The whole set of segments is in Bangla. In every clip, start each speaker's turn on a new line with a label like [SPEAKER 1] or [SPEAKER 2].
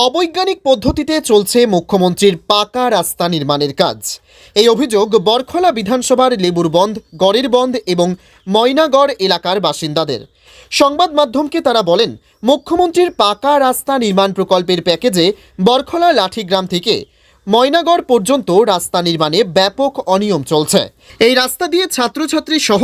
[SPEAKER 1] অবৈজ্ঞানিক পদ্ধতিতে চলছে মুখ্যমন্ত্রীর পাকা রাস্তা নির্মাণের কাজ। এই অভিযোগ বরখলা বিধানসভার লেবুরবন্ধ, গড়েরবন্ধ এবং ময়নাগড় এলাকার বাসিন্দাদের। সংবাদ মাধ্যমকে তারা বলেন, মুখ্যমন্ত্রীর পাকা রাস্তা নির্মাণ প্রকল্পের প্যাকেজে বরখলা লাঠিগ্রাম থেকে ময়নাগড় পর্যন্ত রাস্তা নির্মাণে ব্যাপক অনিয়ম চলছে। এই রাস্তা দিয়ে ছাত্রছাত্রী সহ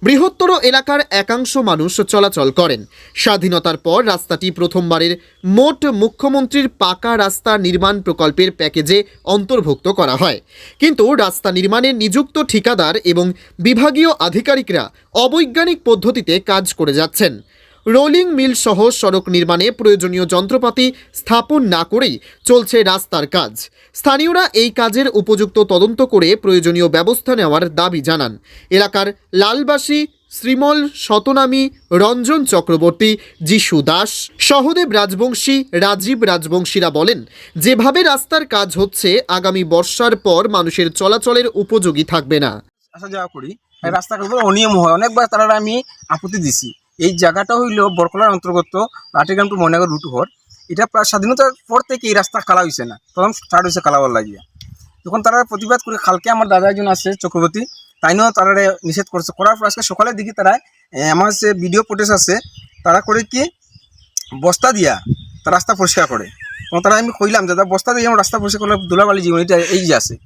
[SPEAKER 1] বৃহত্তর এলাকার একাংশ মানুষ চলাচল করেন। স্বাধীনতার পর রাস্তাটি প্রথমবারের মোট মুখ্যমন্ত্রীর পাকা রাস্তা নির্মাণ প্রকল্পের প্যাকেজে অন্তর্ভুক্ত করা হয়, কিন্তু রাস্তা নির্মাণে নিযুক্ত ঠিকাদার এবং বিভাগীয় আধিকারিকরা অবৈজ্ঞানিক পদ্ধতিতে কাজ করে যাচ্ছেন। রোলিং মিল সহ সড়ক নির্মাণে প্রয়োজনীয় যন্ত্রপাতি স্থাপন না করেই চলছে রাস্তার কাজ। স্থানীয়রা এই কাজের উপযুক্ত তদন্ত করে প্রয়োজনীয় ব্যবস্থা নেওয়ার দাবি জানান। এলাকার লালবাসী শ্রীমল শতনামী, রঞ্জন চক্রবর্তী, যিশু দাস, সহদেব রাজবংশী, রাজীব রাজবংশীরা বলেন, যেভাবে রাস্তার কাজ হচ্ছে আগামী বর্ষার পর মানুষের চলাচলের উপযোগী থাকবে না।
[SPEAKER 2] আসা যাওয়া করি, রাস্তাঘাট অনিয়ম হয়, অনেকবার তারা আমি আপত্তি দিছি। এই জায়গাটা হইল বরখলার অন্তর্গত লাঠিগ্রাম টু ময়নাগড় রুট হর। এটা প্রায় স্বাধীনতার পর থেকে এই রাস্তা খালা হয়েছে না, তখন স্টার্ট হয়েছে খালাবার লাগিয়া। যখন তারা প্রতিবাদ করে, কালকে আমার দাদা একজন আছে চক্রবর্তী, তাইনও তারা নিষেধ করছে। করার পর আজকে সকালের দিকে তারা আমার যে ভিডিও ফুটেজ আছে, তারা করে কি বস্তা দিয়া তার রাস্তা পরিষ্কার করে। তখন তারা আমি কইলাম, দাদা বস্তা দিয়ে আমার রাস্তা পরিষ্কার করলে ধুলাবালি জীবনীটা এই যে আছে,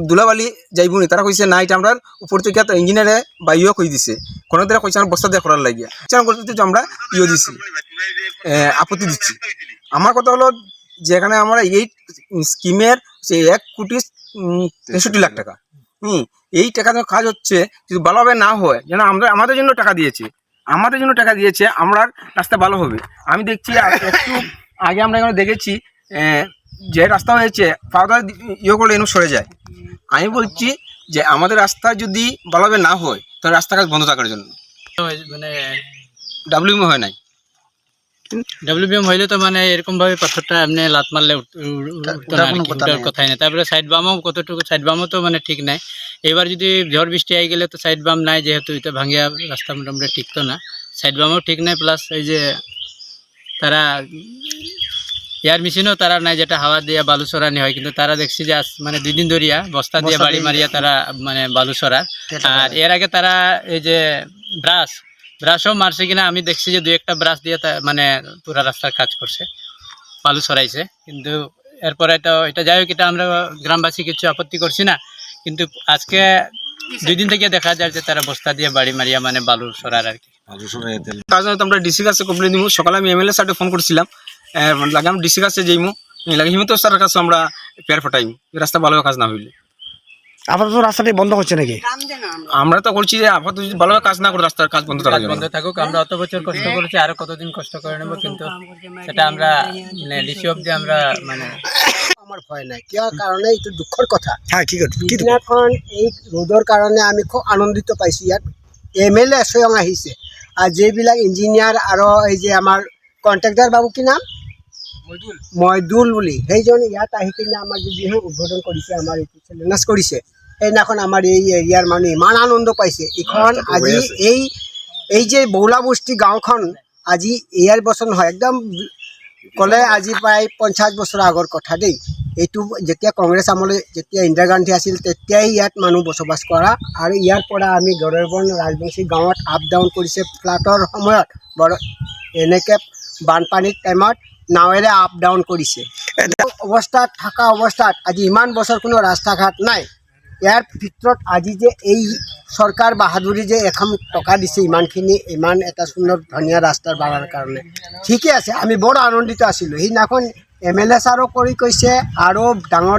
[SPEAKER 2] ধুলাবালি যাইবনি। তারা কইছে না, এটা আমরা উপর থেকে ইঞ্জিনিয়ারে বাইও কই দিছে, কোনো তারা কইছে আমার বস্তা দিয়ে করার লাগিয়া করতে আমরা ইয়ে দিছি, আপত্তি দিচ্ছি। আমার কথা হলো, যেখানে আমরা এই স্কিমের সে 1,63,00,000 টাকা, এই টাকা কাজ হচ্ছে, যদি ভালোভাবে না হয়, যেন আমরা আমাদের জন্য টাকা দিয়েছে, আমরা রাস্তা ভালো হবে। আমি দেখছি একটু আগে আমরা এখানে দেখেছি যে রাস্তা হয়েছে পাউডার ইয়ে করলে এনে সরে যায়। আমি বলছি যে আমাদের রাস্তা যদি ভালোভাবে না হয়, তাহলে রাস্তা কাজ বন্ধ থাকার জন্য
[SPEAKER 3] মানে
[SPEAKER 2] ডাব্লিউএম হয় নাই।
[SPEAKER 3] ডব্লিউবিএম হইলে তো মানে এরকম ভাবে পাথরটা এমনি লাত মারলে কথাই নেই। তারপরে সাইড বামও কতটুকু, সাইড বামও তো মানে ঠিক নাই। এবার যদি ঝড় বৃষ্টি আই গেলে তো সাইড বাম নাই, যেহেতু এটা ভাঙিয়া রাস্তা মোটামুটি ঠিক তো না, সাইড বামও ঠিক নাই। প্লাস এই যে তারা এয়ার মেশিনও তারা নাই, যেটা হাওয়া দিয়ে বালু সরানি হয়, কিন্তু তারা দেখছি যে মানে 2 দিন ধরিয়া বস্তা দিয়ে বাড়ি মারিয়া তারা মানে বালু সরার। আর এর আগে তারা এই যে ব্রাশও মারছে কিনা আমি দেখছি, যে 2-1টা ব্রাশ দিয়ে মানে পুরা রাস্তার কাজ করছে, বালু সরাইছে। কিন্তু এরপরে তো এটা যাই হোক, এটা আমরা গ্রামবাসী কিছু আপত্তি করছি না, কিন্তু আজকে 2 দিন থেকে দেখা যায় যে তারা বস্তা দিয়ে বাড়ি মারিয়া মানে বালু সরার আর কি।
[SPEAKER 2] তার জন্য আমরা ডিসি কাছে কমপ্লেন দিব। সকালে আমি এমএলএ স্যারকে ফোন করছিলাম, লাগে আমি ডিসি কাছে যাইমু, লাগে হিমন্ত স্যারের কাছে আমরা পেয়ার ফটাইমু, রাস্তা ভালোভাবে কাজ না হইলে।
[SPEAKER 4] আপাতত রাস্তাটি বন্ধ হচ্ছে নাকি?
[SPEAKER 2] আমরা তো করছি যে আপাতত যদি ভালোভাবে কাজ না করে রাস্তার কাজ বন্ধ
[SPEAKER 3] থাকুক। আমরা অত বছর কষ্ট করেছি, আরো কতদিন কষ্ট করে নেবো, কিন্তু সেটা আমরা মানে ডিসি অব্দি আমরা মানে
[SPEAKER 5] আমার ভয় নাই, কিয় কারণে এইটো দুখৰ কথা।
[SPEAKER 4] হ্যাঁ, কি
[SPEAKER 5] সিদিনাখন এই ৰ'দৰ কাৰণে আমি খুব আনন্দিত পাইছোঁ। ইয়াত এমএলএ স্বয়ং আহিছে, আৰু যিবিলাক ইঞ্জিনিয়াৰ আৰু এই যে আমাৰ কণ্ট্ৰেক্টাৰ বাবু, কি নাম, মইদুল বুলি, সেইজন ইয়াত আহি কিনে আমাৰ যদিহে উদ্বোধন কৰিছে, আমাৰ এইটো চেলেঞ্জ কৰিছে, সেইদিনাখন আমাৰ এই এৰিয়াৰ মানুহে ইমান আনন্দ পাইছে। এইখন আজি এই যে বৌলাবস্তি গাঁওখন আজি ইয়াৰ বছৰ নহয়, একদম ক'লে আজি প্ৰায় 50 বছৰ আগৰ কথা দেই। এইটো যেতিয়া কংগ্ৰেছ আমলে, যেতিয়া ইন্দিৰা গান্ধী আছিল, তেতিয়াই ইয়াত মানুহ বসবাস কৰা, আৰু ইয়াৰ পৰা আমি গড়েৰবন ৰাজবংশী গাঁৱত আপ ডাউন কৰিছে। ফ্লাটৰ সময়ত এনেকৈ বানপানীৰ টাইমত নাৱেৰে আপ ডাউন কৰিছে। অৱস্থাত থকা অৱস্থাত আজি ইমান বছৰ কোনো ৰাস্তা ঘাট নাই। ইয়াৰ ভিতৰত আজি যে এই চৰকাৰ বাহাদুৰি যে 1 টকা দিছে, ইমান এটা সুন্দৰ ধুনীয়া ৰাস্তাৰ বনাৰ কাৰণে, ঠিকে আছে, আমি বৰ আনন্দিত আছিলোঁ। সেইদিনাখন এমএলএ ছাৰো কৰি কৈছে, আৰু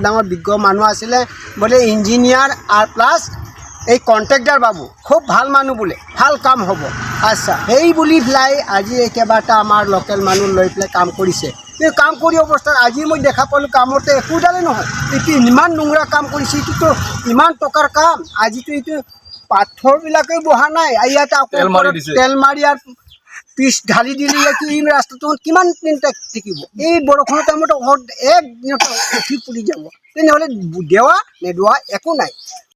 [SPEAKER 5] ডাঙৰ বিজ্ঞ মানুহ আছিলে বোলে, ইঞ্জিনিয়াৰ আৰু প্লাছ এই কণ্ট্ৰেক্টাৰ বাবু খুব ভাল মানুহ বোলে, ভাল কাম হ'ব। আচ্ছা, সেই বুলি পেলাই আজি একেবাৰটা আমাৰ লোকেল মানুহ লৈ পেলাই কাম কৰিছে। এই কাম কৰি অৱস্থাত আজি মই দেখা পালোঁ কামতে একোডালে নহয়। এইটো ইমান নোংৰা কাম কৰিছে, এইটোতো ইমান টকাৰ কাম। আজিতো এইটো পাথৰবিলাকেই বহা নাই, ইয়াত আকৌ তেল মাৰি আৰু পিচ ঢালি দিলে, এই ৰাস্তাটো কিমান দিন থাকিব? এই বৰষুণৰ টাইমত একদিনতে উঠি পৰি যাব। তেনেহ'লে দেৱা নেদোৱা একো নাই।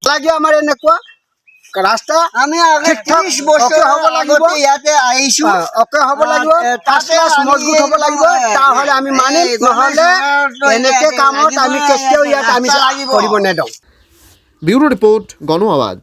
[SPEAKER 5] লাগে আমাৰ এনেকুৱা ৰাস্তা
[SPEAKER 6] আমি
[SPEAKER 5] ঠিক ঠাক
[SPEAKER 6] 30 বছৰ
[SPEAKER 5] অকে হ'ব লাগিব।
[SPEAKER 6] ইয়াতে আহিছো
[SPEAKER 5] অকে হ'ব লাগিব, ফাৰ্ষ্ট ক্লাছ মজবুত হ'ব লাগিব, তাহলে আমি মানিম, নহ'লে এনেকে কামত আমি কেতিয়াও ইয়াত আমি কৰিব নেদওঁ।
[SPEAKER 1] ব্যুরো রিপোর্ট গণ আওয়াজ।